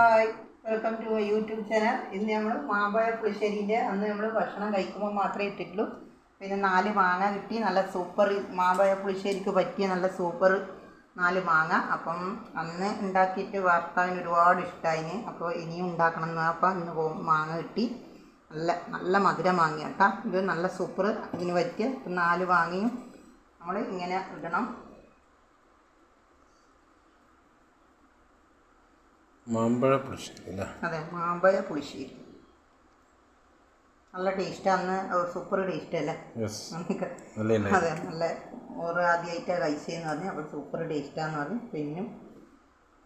Hi, welcome to YouTube channel. ഇന്ന് നമ്മൾ മാമ്പഴ പുളിശ്ശേരിൻ്റെ അന്ന് നമ്മൾ ഭക്ഷണം കഴിക്കുമ്പോൾ മാത്രമേ ഇട്ടിട്ടുള്ളൂ. പിന്നെ 4 മാങ്ങ കിട്ടി, നല്ല സൂപ്പർ മാമ്പഴ പുളിശ്ശേരിക്ക് പറ്റിയ നല്ല സൂപ്പർ 4 മാങ്ങ. അപ്പം അന്ന് ഉണ്ടാക്കിയിട്ട് ഭർത്താവിന് ഒരുപാട് ഇഷ്ടമായിന്. അപ്പോൾ ഇനിയും ഉണ്ടാക്കണം എന്ന്. അപ്പം ഇന്ന് മാങ്ങ കിട്ടി, നല്ല മധുര മാങ്ങ കേട്ടോ. ഇത് നല്ല സൂപ്പർ ഇതിന് പറ്റിയ 4 മാങ്ങയും നമ്മൾ ഇങ്ങനെ ഇടണം. മാമ്പഴ പുളിശ്ശേരി അല്ലേ? അതെ, മാമ്പഴ പുളിശ്ശേരി നല്ല ടേസ്റ്റാണ്. സൂപ്പർ ടേസ്റ്റ് അല്ലേ? അതെ, നല്ല ഓരോ ആദ്യമായിട്ടാണ് കഴിച്ചതെന്ന് പറഞ്ഞു. അപ്പോൾ സൂപ്പർ ടേസ്റ്റാന്ന് പറഞ്ഞു. പിന്നും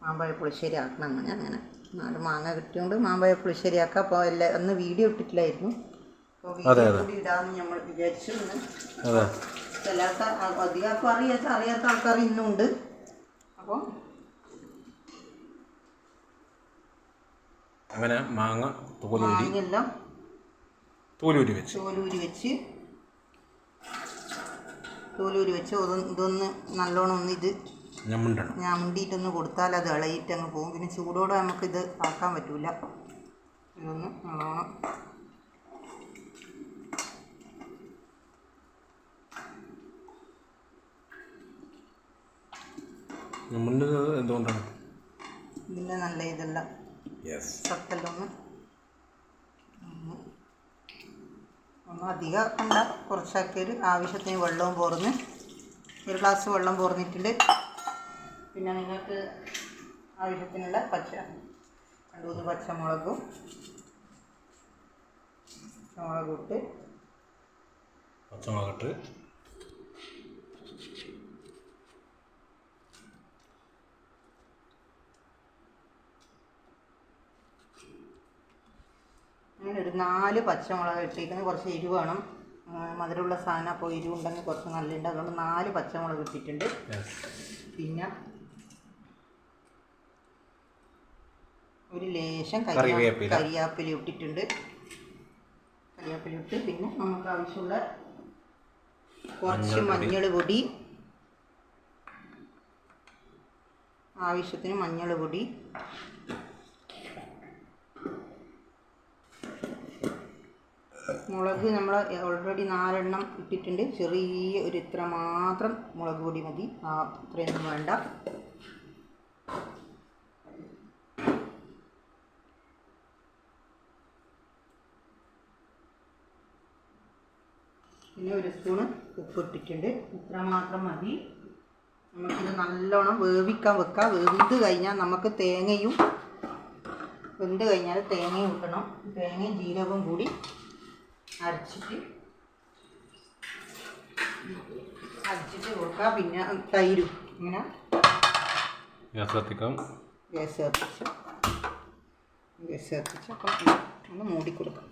മാമ്പഴ പുളിശ്ശേരി ആക്കണം. അങ്ങനെ 4 മാങ്ങ കിട്ടിയോണ്ട് മാമ്പഴ പുളിശ്ശേരി ആക്കാം. അപ്പോൾ അന്ന് വീഡിയോ ഇട്ടിട്ടില്ലായിരുന്നു. അപ്പോൾ വീഡിയോ കൂടി ഇടാമെന്ന് നമ്മൾ വിചാരിച്ചു. ചില അധികം അറിയാത്ത ആൾക്കാർ ഇന്നുണ്ട്. അപ്പോൾ അങ്ങനെ മാങ്ങ മാങ്ങയെല്ലാം തോലൂരി വെച്ച് ഇതൊന്ന് നല്ലോണം ഒന്ന് ഇത് ഞമ്മിണ്ടണം. കൊടുത്താൽ അത് ഇളയിട്ട് അങ്ങ് പോകും. പിന്നെ ചൂടോടെ നമുക്കിത് ആക്കാൻ പറ്റില്ല. ഇതൊന്ന് നല്ലോണം എന്തുകൊണ്ടാണ് ഇതിൻ്റെ നല്ല ഇതെല്ലാം സത്തെല്ലാം ഒന്ന് അധികം ആക്കണ്ട, കുറച്ചാക്കിയൊരു ആവശ്യത്തിന് വെള്ളവും പോർന്ന് 1 ഗ്ലാസ് വെള്ളം പോർന്നിട്ടുണ്ട്. പിന്നെ നിങ്ങൾക്ക് ആവശ്യത്തിനുള്ള 2-3 പച്ചമുളകും പച്ചമുളകിട്ട് അങ്ങനെ ഒരു 4 പച്ചമുളക് ഇട്ടിരിക്കുന്നത്. കുറച്ച് എരിവ് വേണം, മധുരമുള്ള സാധനം. അപ്പോൾ എരിവുണ്ടെങ്കിൽ കുറച്ച് നല്ലുണ്ട്. അതുകൊണ്ട് 4 പച്ചമുളക് ഇട്ടിട്ടുണ്ട്. പിന്നെ ഒരു ലേശം കരിയാപ്പില ഇട്ടിട്ടുണ്ട്. കരിയാപ്പില ഇട്ട് പിന്നെ നമുക്ക് ആവശ്യമുള്ള കുറച്ച് മഞ്ഞൾ പൊടി, ആവശ്യത്തിന് മഞ്ഞൾ പൊടി, മുളക് നമ്മൾ ഓൾറെഡി 4 എണ്ണം ഇട്ടിട്ടുണ്ട്. ചെറിയ ഒരു ഇത്ര മാത്രം മുളക് പൊടി മതി, അത്രയൊന്നും വേണ്ട. പിന്നെ 1 സ്പൂണ് ഉപ്പ് ഇട്ടിട്ടുണ്ട്. ഇത്ര മാത്രം മതി. നമുക്കിത് നല്ലോണം വേവിക്കാൻ വെക്കാം. വെന്ത് കഴിഞ്ഞാൽ നമുക്ക് തേങ്ങയും ഇടണം. തേങ്ങയും ജീരകവും കൂടി അരച്ചിട്ട് കൊടുക്കുക. പിന്നെ തൈരും ഇങ്ങനെ ഗ്യാസ് കത്തിച്ച് അപ്പം ഒന്ന് മൂടി കൊടുക്കാം.